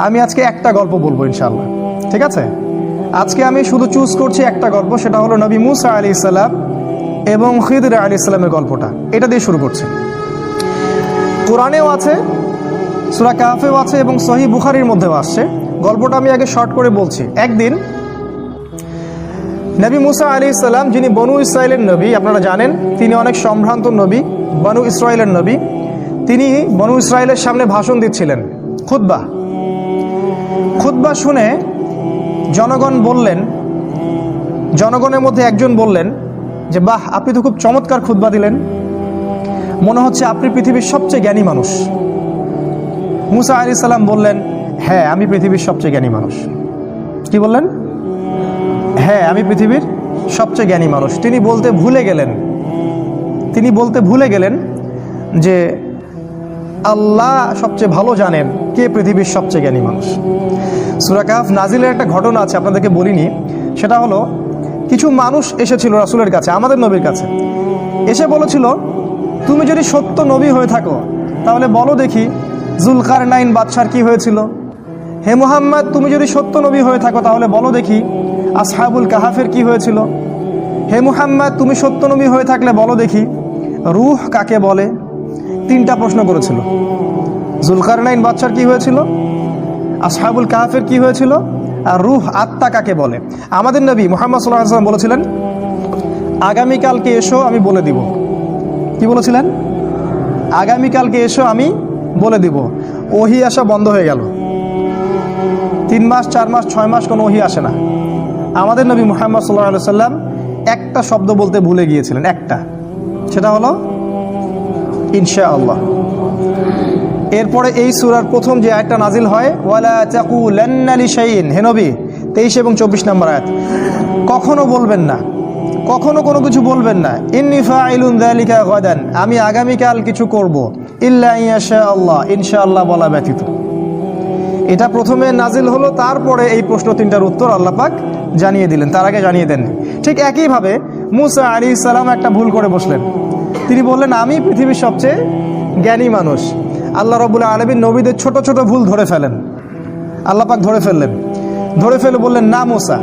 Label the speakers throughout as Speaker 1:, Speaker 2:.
Speaker 1: আমি আজকে একটা গল্প বলবো ইনশাআল্লাহ, ঠিক আছে? আজকে আমি শুধু চুজ করছি একটা গল্প, সেটা হলো নবী মুসা আলাইহিস সালাম এবং খিদর আলাইহিস সালামের গল্পটা। এটা দিয়ে শুরু করছি। কোরআনেও আছে, সূরা কাহফেও আছে এবং সহিহ বুখারীর মধ্যেও আসছে। গল্পটা আমি আগে শর্ট করে বলছি। একদিন নবী মুসা আলাইহিস সালাম, যিনি বনু ইসরাইলের নবী, আপনারা জানেন তিনি অনেক সম্ভ্রান্ত নবী, বনু ইসরাইলের নবী। তিনি বনু ইসরাইলের সামনে ভাষণ দিচ্ছিলেন, খুতবা শুনে জনগণের মধ্যে একজন বললেন যে বাহ, আপনি তো খুব চমৎকার খুতবা দিলেন, মনে হচ্ছে আপনি পৃথিবীর সবচেয়ে জ্ঞানী মানুষ। মুসা আলাইহিস সালাম বললেন, হ্যাঁ আমি পৃথিবীর সবচেয়ে জ্ঞানী মানুষ। কি বললেন? হ্যাঁ আমি পৃথিবীর সবচেয়ে জ্ঞানী মানুষ। তিনি বলতে ভুলে গেলেন যে আল্লাহ সবচেয়ে ভালো জানেন কে পৃথিবীর সবচেয়ে জ্ঞানী মানুষ। সূরা কাহফ নাজিলের একটা ঘটনা আছে, আপনাদেরকে বলিনি। সেটা হলো, কিছু মানুষ এসেছিল রাসূলের কাছে, আমাদের নবীর কাছে, এসে বলেছিল, তুমি যদি সত্য নবী হয়ে থাকো তাহলে বলো দেখি যুলকারনাইন বাদশার কি হয়েছিল। হে মুহাম্মদ, তুমি যদি সত্য নবী হয়ে থাকো তাহলে বলো দেখি আসহাবুল কাহাফের কি হয়েছিল। হে মুহাম্মদ, তুমি সত্য নবী হয়ে থাকলে বলো দেখি রূহ কাকে বলে। 3টা প্রশ্ন করেছিল। যুলকারনাইন বাদশার কি হয়েছিল, আসহাবুল কাহাফের কি হয়েছিল, আর রূহ আত্মা কাকে বলে। আমাদের নবী মুহাম্মদ সাল্লাল্লাহু আলাইহি ওয়াসাল্লাম বলেছিলেন, আগামীকালকে এসো আমি বলে দিব। কি বলেছিলেন? আগামীকালকে এসো আমি বলে দিব। ওহী আসা বন্ধ হয়ে গেল। 3 মাস 4 মাস 6 মাস কোনো ওহী আসে না। আমাদের নবী মুহাম্মদ সাল্লাল্লাহু আলাইহি ওয়াসাল্লাম একটা শব্দ বলতে ভুলে গিয়েছিলেন, একটা, সেটা হলো ইনশাআল্লাহ। এরপরে এই সূরার প্রথম যে আয়াতটা নাজিল হয়, ওয়ালা তাকুলান্না লিশাইইন, হে নবী, 23 এবং 24 নম্বর আয়াত, কখনো বলবেন না, কখনো কোনো কিছু বলবেন না, ইন্নী ফাইলুন যালিকা গাদান, আমি আগামীকাল কিছু করব, ইল্লা ইনশাআল্লাহ, ইনশাআল্লাহ বলা ব্যতীত। এটা প্রথমে নাজিল হলো, তারপরে এই প্রশ্ন 3টার উত্তর আল্লাহ পাক জানিয়ে দিলেন, তার আগে জানিয়ে দেননি। ঠিক একইভাবে মুসা আলাইহিস সালাম একটা ভুল করে বসলেন। তিনি বললেন, আমি পৃথিবীর সবচেয়ে জ্ঞানী মানুষ। আল্লাহ রাব্বুল আলামিন নবীদের ছোট ছোট ভুল ধরে ফেলেন, আল্লাহ পাক ধরে ফেলে বললেন, না মুসা,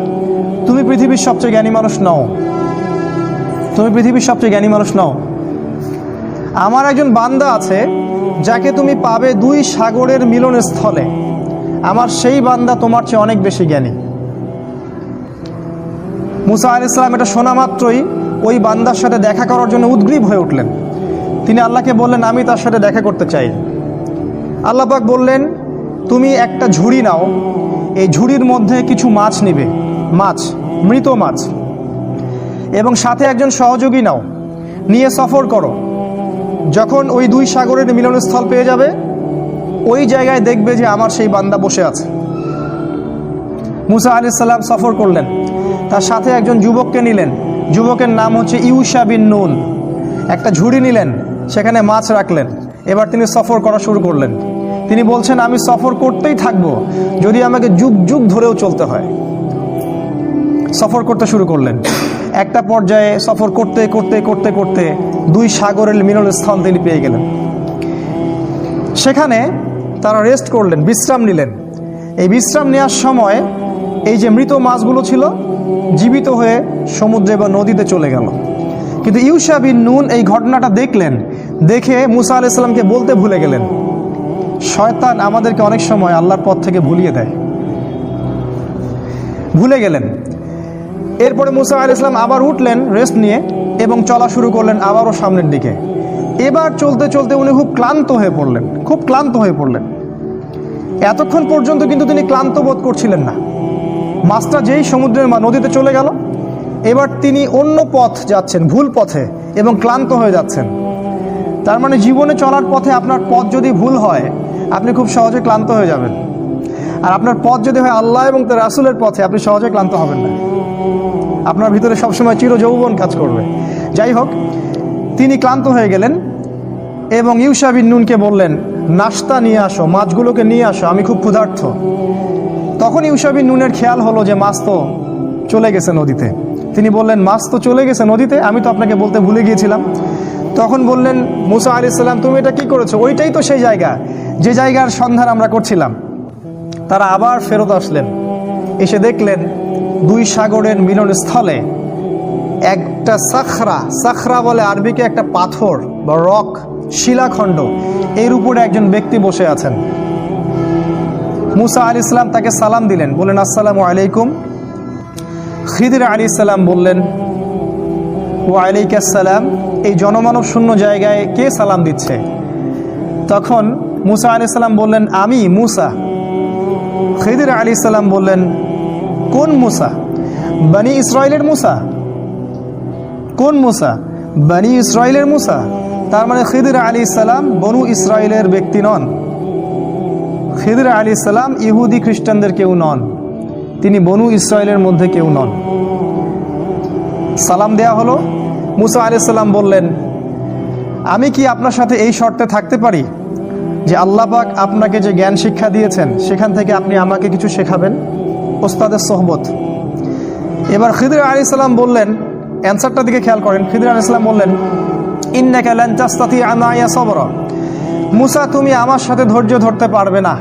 Speaker 1: তুমি পৃথিবীর সবচেয়ে জ্ঞানী মানুষ নও, তুমি পৃথিবীর সবচেয়ে জ্ঞানী মানুষ নও। আমার একজন বান্দা আছে যাকে তুমি পাবে 2 সাগরের মিলনস্থলে, আমার সেই বান্দা তোমার চেয়ে অনেক বেশি জ্ঞানী। মুসা আলাইহিস সালাম এটা শোনা মাত্রই ওই বান্দার সাথে দেখা করার জন্য উদ্গ্রীব হয়ে উঠলেন। তিনি আল্লাহকে বললেন, আমি তার সাথে দেখা করতে চাই। আল্লাহ পাক বললেন, তুমি একটা ঝুড়ি নাও, এই ঝুড়ির মধ্যে কিছু মাছ নিবে, মৃত মাছ, এবং সাথে একজন সহযোগী নাও, নিয়ে সফর করো। যখন ওই 2 সাগরের মিলনস্থল পেয়ে যাবে, ওই জায়গায় দেখবে যে আমার সেই বান্দা বসে আছে। মুসা আলাইহিস সালাম সফর করলেন, তার সাথে একজন যুবককে নিলেন, যুবকের নাম হচ্ছে ইউশা বিন নুন। একটা ঝুড়ি নিলেন, সেখানে মাছ রাখলেন। এবার তিনি সফর করা শুরু করলেন। তিনি বলছেন, আমি সফর করতেই থাকবো, যদি আমাকে যুগ যুগ ধরেও চলতে হয়। সফর করতে শুরু করলেন। একটা পর্যায়ে সফর করতে করতে করতে করতে 2 সাগরের মিলনস্থল তিনি পেয়ে গেলেন। সেখানে তারা রেস্ট করলেন, বিশ্রাম নিলেন। এই বিশ্রাম নেওয়ার সময় এই যে মৃত মাছগুলো ছিল জীবিত হয়ে সমুদ্রে বা নদীতে চলে গেল। কিন্তু ইউশা বিন নুন এই ঘটনাটা দেখলেন, দেখে মুসা আলাইহিস সালামকে বলতে ভুলে গেলেন। শয়তান আমাদেরকে অনেক সময় আল্লাহর পথ থেকে ভুলিয়ে দেয়, ভুলে গেলেন। এরপরে মুসা আলাইহিস সালাম আবার উঠলেন রেস্ট নিয়ে এবং চলা শুরু করলেন আবারও সামনের দিকে। এবার চলতে চলতে উনি খুব ক্লান্ত হয়ে পড়লেন। এতক্ষণ পর্যন্ত কিন্তু তিনি ক্লান্ত বোধ করছিলেন না। মাছটা যেই সমুদ্রের নদীতে চলে গেল, এবার তিনি অন্য পথ যাচ্ছেন, ভুল পথে, এবং ক্লান্ত হয়ে যাচ্ছেন। তার মানে জীবনে চলার পথে আপনার পথ যদি ভুল হয়, আপনি খুব সহজে ক্লান্ত হয়ে যাবেন। আর আপনার পথ যদি হয় আল্লাহ এবং তার রাসূলের পথে, আপনি সহজে ক্লান্ত হবেন না। আপনার ভিতরে সবসময় চিরযৌবন কাজ করবে। যাই হোক, তিনি ক্লান্ত হয়ে গেলেন এবং ইউশা বিন নুনকে বললেন, নাস্তা নিয়ে আসো, মাছগুলোকে নিয়ে আসো, আমি খুব ক্ষুধার্ত। তখন ইউশা বিন নুনের খেয়াল হলো যে মাছ তো চলে গেছে নদীতে। তিনি বললেন, মাছ তো চলে গেছে নদীতে, আমি তো আপনাকে বলতে ভুলে গিয়েছিলাম। তখন বললেন মুসা আলাইহিস সালাম, তুমি এটা কি করেছো? ওইটাই তো সেই জায়গা, যে জায়গার সন্ধান আমরা করছিলাম। তারা আবার ফেরত আসলেন, এসে দেখলেন দুই সাগরের মিলনস্থলে একটা সাখরা বলে আরবিকে একটা পাথর বা রক, শিলাখণ্ড, এর উপরে একজন ব্যক্তি বসে আছেন। মুসা আলাইহিস সালাম তাকে সালাম দিলেন, বললেন আসসালামু আলাইকুম। খিদির আলাইহিস সালাম বললেন ওয়ালাইকুম আসসালাম। এই জনমানব শূন্য জায়গায় কে সালাম দিচ্ছে? তখন মুসা আলাইহিস সালাম বললেন আমি মুসা। খিদির আলাইহিস সালাম বললেন কোন মুসা? বনি ইসরাইলের মুসা। কোন মুসা? বনি ইসরাইলের মুসা। তার মানে খিদির আলাইহিস সালাম বনু ইসরাইলের ব্যক্তি নন। খিদির আলাইহিস সালাম ইহুদি খ্রিস্টানদের কেউ নন, তিনি বনু ইসরাইলের মধ্যে কেউ নন। সালাম দেয়া হলো। মুসা আলাইহিস সালাম বললেন আমি কি আপনার সাথে এই শর্তে থাকতে পারি যে আল্লাহ পাক আপনাকে যে জ্ঞান শিক্ষা দিয়েছেন সেখান থেকে আপনি আমাকে কিছু শেখাবেন? ওস্তাদের সোহবত। এবার খিদির আলাইহিস সালাম বললেন, অ্যান্সারটার দিকে খেয়াল করেন, খিদির আলাইহিস সালাম বললেন ইন্নাকা লান তাসতাতিআ মাইয়া সাবরা। মুসা তুমি আমার সাথে ধৈর্য ধরতে পারবে না।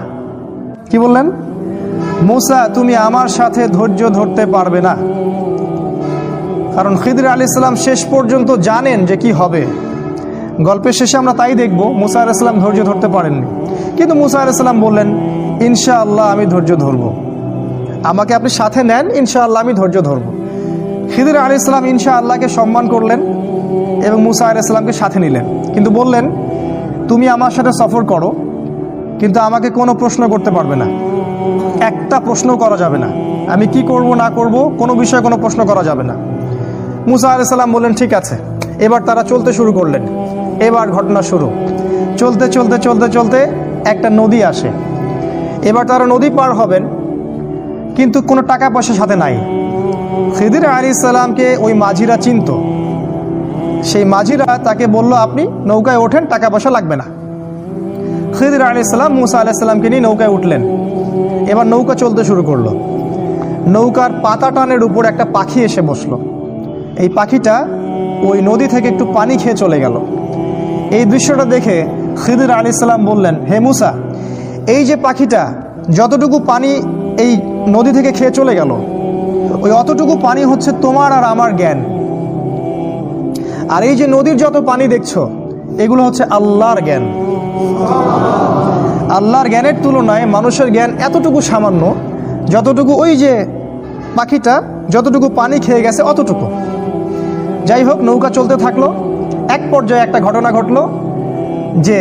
Speaker 1: কি বললেন? মুসা তুমি আমার সাথে ধৈর্য ধরতে পারবে না। কারণ খিদির আলাইহিস সালাম শেষ পর্যন্ত জানেন যে কি হবে। গল্পের শেষে আমরা তাই দেখব, মুসা আলাইহিস সালাম ধৈর্য ধরতে পারেননি, কিন্তু মুসা আলাইহিস সালাম বললেন ইনশাআল্লাহ আমি ধৈর্য ধরব, আমাকে আপনি সাথে নেন, ইনশাআল্লাহ আমি ধৈর্য ধরব। খিদির আলাইহিস সালাম ইনশাআল্লাহকে সম্মান করলেন এবং মুসা আলাইহিস সালামকে সাথে নিলেন, কিন্তু বললেন তুমি আমার সাথে সফর করো, কিন্তু আমাকে কোনো প্রশ্ন করতে পারবে না, একটা প্রশ্ন করা যাবে না, আমি কি করব না করব কোনো বিষয়ে কোনো প্রশ্ন করা যাবে না। মুসা আলাইহিস সালাম বললেন ঠিক আছে। এবার তারা চলতে শুরু করলেন। এবার ঘটনা শুরু। চলতে চলতে চলতে চলতে একটা নদী আসে। এবার তারা নদী পার হবেন, কিন্তু কোনো টাকা পয়সা সাথে নাই। খিদির আলাইহিস সালামকে ওই মাঝিরা চিনত। সেই মাঝিরা তাকে বলল আপনি নৌকায় ওঠেন, টাকা পয়সা লাগবে না। খিদির আলাইহিস সালাম মুসা আলাইহিস সালামকে নিয়ে নৌকায় উঠলেন। এবার নৌকা চলতে শুরু করলো। নৌকার পাতা টানের উপর একটা পাখি এসে বসলো। এই পাখিটা ওই নদী থেকে একটু পানি খেয়ে চলে গেল। এই দৃশ্যটা দেখে খিদির আলাইহিস সালাম বললেন হে মুসা, এই যে পাখিটা যতটুকু পানি এই নদী থেকে খেয়ে চলে গেল, ওই অতটুকু পানি হচ্ছে তোমার আর আমার জ্ঞান। আর এই যে নদীর যত পানি দেখছো এগুলো হচ্ছে আল্লাহর জ্ঞান। আল্লাহর জ্ঞানের তুলনায় মানুষের জ্ঞান এতটুকু সামান্য, যতটুকু ওই যে পাখিটা যতটুকু পানি খেয়ে গেছে অতটুকু। যাই হোক, নৌকা চলতে থাকলো। এক পর্যায়ে একটা ঘটনা ঘটলো যে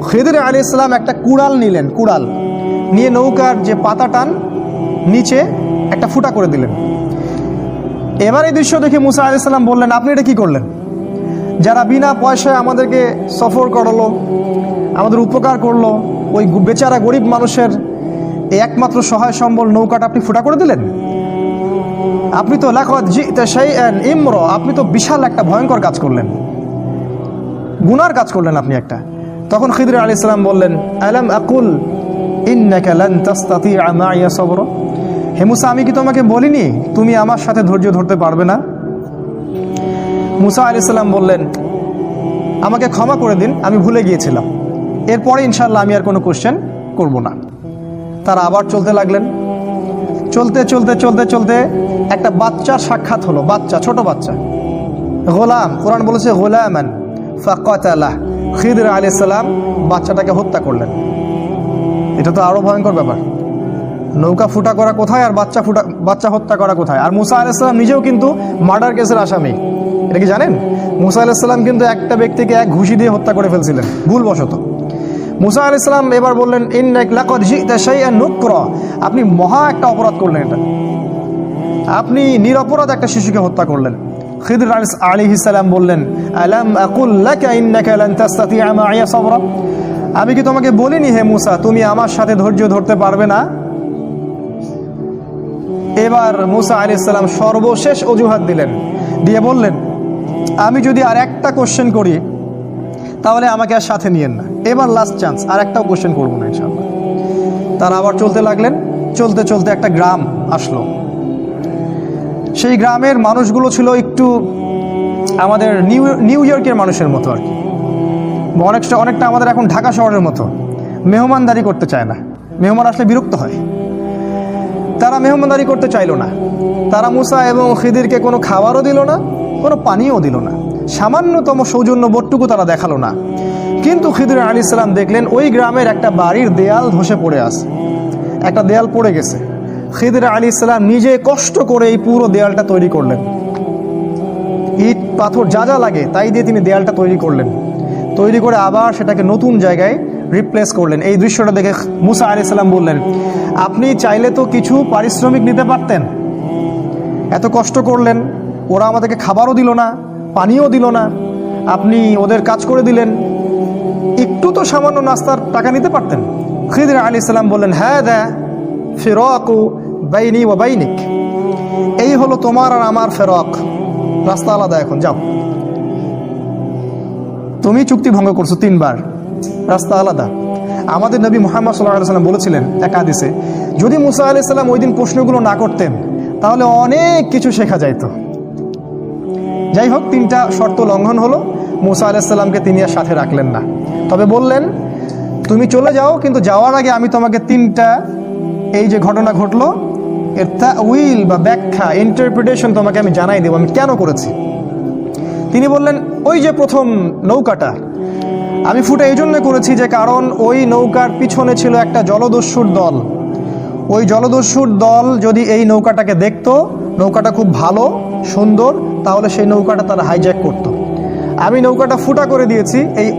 Speaker 1: খিদির আলাইহিস সালাম একটা কুড়াল নিলেন। কুড়াল নিয়ে নৌকার যে পাতা টান নিচে একটা ফুটা করে দিলেন। এবার এই দৃশ্য দেখে মুসা আলাইহিস সালাম বললেন আপনি এটা কি করলেন? যারা বিনা পয়সায় আমাদেরকে সফর করালো, আমাদের উপকার করলো, ওই বেচারা গরিব মানুষের এই একমাত্র সহায় সম্বল নৌকাটা আপনি ফুটা করে দিলেন। আপনি তো লাকাদ জিতা শাইআন ইমরা, আপনি তো বিশাল একটা ভয়ঙ্কর কাজ করলেন, গুনার কাজ করলেন আপনি একটা। তখন খিদির আলাইহিস সালাম বললেন আলাম আকুল ইন্নাকা লান তাসতাতিআ মাইয়া সাবরা। হে মুসা, আমি কি তোমাকে বলিনি তুমি আমার সাথে ধৈর্য ধরতে পারবে না? মুসা আলাইহিস সালাম বললেন আমাকে ক্ষমা করে দিন, আমি ভুলে গিয়েছিলাম, এরপরে ইনশাআল্লাহ আমি আর কোনো কোশ্চেন করব না। তারা আবার চলতে লাগলেন। চলতে চলতে চলতে চলতে একটা বাচ্চার সাক্ষাৎ হলো। বাচ্চা, ছোট বাচ্চা, গোলাম। কোরআন বলেছে গোলামান ফাকাতালাহ। খিদির আলাইহিস সালাম বাচ্চাটাকে হত্যা করলেন। এটা তো আরো ভয়ঙ্কর ব্যাপার। নৌকা ফুটা করা কোথায় আর বাচ্চা হত্যা করা কোথায়? আর মুসা আলাইহিস সালাম নিজেও কিন্তু মার্ডার কেসের আসামি। এটা কি জানেন? মুসা আলাইহিস সালাম কিন্তু একটা ব্যক্তিকে এক ঘুষি দিয়ে হত্যা করে ফেলছিলেন ভুলবশত। মুসা আলাইহিস সালাম এবার বললেন ইন্নাকা লাকাদ জিতা শাইআন নুকরা, আপনি মহা একটা অপরাধ করলেন, এটা আপনি নিরপরাধ একটা শিশুকে হত্যা করলেন। খিদির আলাইহিস সালাম বললেন আলাম আকুল লাকা ইন্নাকা লান তাসতাতিআ মাইয়া সাবরা, আমি কি তোমাকে বলিনি হে মুসা তুমি আমার সাথে ধৈর্য ধরতে পারবে না? এবার মুসা আলাইহিস সালাম সর্বশেষ অজুহাত দিলেন, দিয়ে বললেন আমি যদি আর একটা কোশ্চেন করি তাহলে আমাকে আর সাথে নিয়েন না, এবার লাস্ট চান্স, আর একটাও কোশ্চেন করবো না ইনশাআল্লাহ। তারা আবার চলতে লাগলেন। চলতে চলতে একটা গ্রাম আসলো। সেই গ্রামের মানুষগুলো ছিল একটু আমাদের নিউ ইয়র্কের মানুষের মতো আর কি, অনেকটা আমাদের এখন ঢাকা শহরের মতো, মেহমানদারি করতে চায় না। মেহমান আসলে বিরক্ত হয়। তারা মেহমানদারি করতে চাইল না। তারা মুসা এবং খিদিরকে কোনো খাবারও দিল না, কোনো পানিও দিল না, সামান্যতম সৌজন্য বোধটুকু তারা দেখালো না। কিন্তু খিদির আলাইহিস সালাম দেখলেন ওই গ্রামের একটা বাড়ির দেয়াল ধসে পড়ে আছে, একটা দেয়াল পড়ে গেছে। খিদির আলাইহিস সালাম নিজে কষ্ট করে এই পুরো দেয়ালটা তৈরি করলেন, ইট পাথর যা যা লাগে তাই দিয়ে তিনি দেয়ালটা তৈরি করলেন। তৈরি করে আবার সেটাকে নতুন জায়গায় রিপ্লেস করলেন। এই দৃশ্যটা দেখে মুসা আলাইহিস সালাম বললেন, আপনি চাইলে তো কিছু পারিশ্রমিক নিতে পারতেন, এত কষ্ট করলেন, ওরা আমাদেরকে খাবারও দিল না, পানিও দিল না, আপনি ওদের কাজ করে দিলেন, একটু তো সামান্য নাস্তার টাকা নিতে পারতেন। খিদির আলাইহিস সালাম বললেন, হ্যাঁ দা ফিরাকু বাইনি ওয়া বাইনিক, এই হলো তোমার আর আমার ফেরক, রাস্তা আলাদা, এখন যাও। তুমি চুক্তি ভঙ্গ করছো 3 বার, রাস্তা আলাদা। আমাদের নবী মুহাম্মদ সাল্লাল্লাহু আলাইহি ওয়াসাল্লাম বলেছিলেন এক হাদিসে, যদি মুসা আলাইহিস সালাম ওই দিন প্রশ্নগুলো না করতেন তাহলে অনেক কিছু শেখা যাইতো। যাই হোক, 3টা শর্ত লঙ্ঘন হলো। মুসা আলাইহিস সালামকে তিনি আর সাথে রাখলেন না, তবে বললেন তুমি চলে যাও, কিন্তু যাওয়ার আগে আমি তোমাকে 3টা এই যে ঘটনা ঘটলো এর তাউইল বা ব্যাখ্যা, ইন্টারপ্রিটেশন তোমাকে আমি জানাই দেবো আমি কেন করেছি। তিনি বললেন, ওই যে প্রথম নৌকাটা আমি ফুটা এই জন্য করেছি যে কারণ ওই নৌকার পিছনে ছিল একটা জলদস্যুর দল। ওই জলদস্যুর দল যদি এই নৌকাটাকে দেখতো, নৌকাটা খুব ভালো সুন্দর, তাহলে সেই নৌকাটা তারা হাইজ্যাক করত। আমি নৌকাটা ফুটা করে দিয়েছি, এই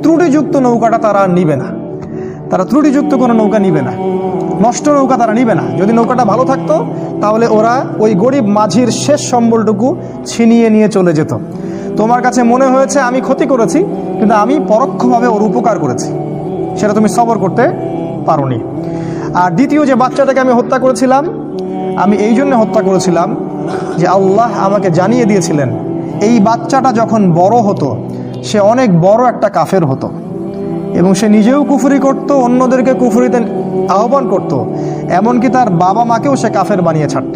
Speaker 1: ত্রুটিযুক্ত নৌকাটা তারা নিবে না, তারা ত্রুটিযুক্ত কোনো নৌকা নিবে না, নষ্ট নৌকা তারা নিবে না। যদি নৌকাটা ভালো থাকতো তাহলে ওরা ওই গরিব মাঝির শেষ সম্বলটুকু ছিনিয়ে নিয়ে চলে যেত। তোমার কাছে মনে হয়েছে আমি ক্ষতি করেছি, কিন্তু আমি পরোক্ষভাবে ওর উপকার করেছি, সেটা তুমি সবর করতে পারোনি। আর দ্বিতীয় যে বাচ্চাটাকে আমি হত্যা করেছিলাম, আমি এই জন্য হত্যা করেছিলাম যে আল্লাহ আমাকে জানিয়ে দিয়েছিলেন এই বাচ্চাটা যখন বড় হতো সে অনেক বড় একটা কাফের হতো, এবং সে নিজেও কুফরি করত, অন্যদেরকে কুফরিতে আহ্বান করত, এমনকি তার বাবা মাকেও সে কাফের বানিয়ে ছাড়ত।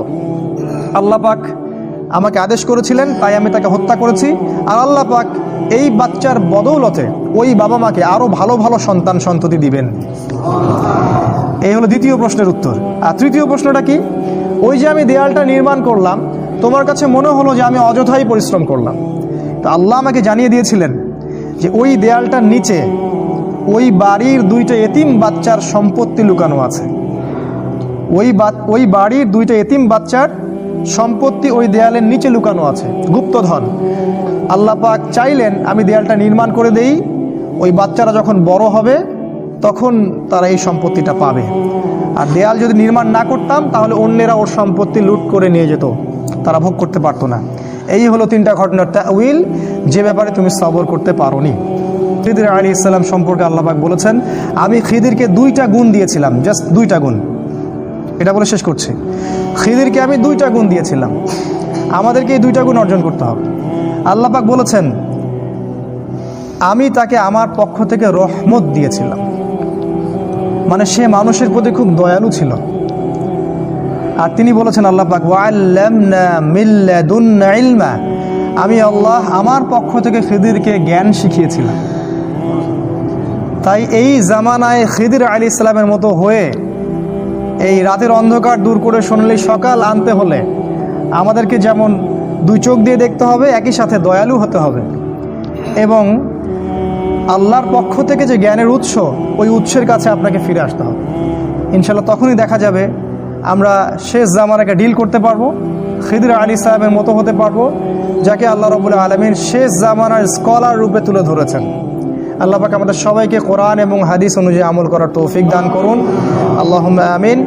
Speaker 1: আল্লাহ পাক আমাকে আদেশ করেছিলেন, তাই আমি তাকে হত্যা করেছি। আর আল্লাহ পাক এই বাচ্চার বদৌলতে ওই বাবা মাকে আরও ভালো ভালো সন্তান সন্ততি দিবেন। এই হলো দ্বিতীয় প্রশ্নের উত্তর। আর তৃতীয় প্রশ্নটা কি? ওই যে আমি দেয়ালটা নির্মাণ করলাম, তোমার কাছে মনে হলো যে আমি অযথাই পরিশ্রম করলাম, তো আল্লাহ আমাকে জানিয়ে দিয়েছিলেন যে ওই দেয়ালটার নিচে ওই বাড়ির 2টা এতিম বাচ্চার সম্পত্তি লুকানো আছে। ওই বাড়ির 2টা এতিম বাচ্চার সম্পত্তি ওই দেয়ালের নিচে লুকানো আছে, গুপ্তধন। আল্লাহ পাক চাইলেন আমি দেয়ালটা নির্মাণ করে দেই, ওই বাচ্চারা যখন বড় হবে তখন তারা এই সম্পত্তিটা পাবে। আর দেয়াল যদি নির্মাণ না করতাম তাহলে অন্যেরা ওর সম্পত্তি লুট করে নিয়ে যেত, তারা ভোগ করতে পারতো না। এই হলো 3টা ঘটনার তাউইল, যে ব্যাপারে তুমি সবর করতে পারোনি। খিদির আলাইহিস সালাম সম্পর্কে আল্লাহ পাক বলেছেন, আমি খিদিরকে 2টা গুণ দিয়েছিলাম, জাস্ট 2টা গুণ। এটা বলে শেষ করছি, খিদিরকে আমি 2টা গুণ দিয়েছিলাম, আমাদেরকে এই 2টা গুণ অর্জন করতে হবে। আল্লাহ পাক বলেছেন, আমি তাকে আমার পক্ষ থেকে রহমত দিয়েছিলাম, মানে সে মানুষের প্রতি খুব দয়ালু ছিল। আর তিনি বলেছেন আল্লাহ পাক, ওয়াল্লামনা মিন লাদুন্না ইলমা, আমি আল্লাহ আমার পক্ষ থেকে খিদিরকে জ্ঞান শিখিয়েছিলাম। তাই এই জামানায় খিদির আলাইহিস সালামের মতো হয়ে এই রাতের অন্ধকার দূর করে সোনালি সকাল আনতে হলে আমাদেরকে যেমন 2 চোখ দিয়ে দেখতে হবে, একই সাথে দয়ালু হতে হবে, এবং আল্লাহর পক্ষ থেকে যে জ্ঞানের উৎস, ওই উৎসের কাছে আপনাকে ফিরে আসতে হবে। ইনশাল্লাহ তখনই দেখা যাবে আমরা শেষ জামানাকে ডিল করতে পারবো, খিদির আলাইহিস সালামের মতো হতে পারবো, যাকে আল্লাহ রাব্বুল আলামিন শেষ জামানার স্কলার রূপে তুলে ধরেছেন। আল্লাহ পাক আমাদের সবাইকে কোরআন এবং হাদিস অনুযায়ী আমল করার তৌফিক দান করুন। আল্লাহুম্মা আমিন।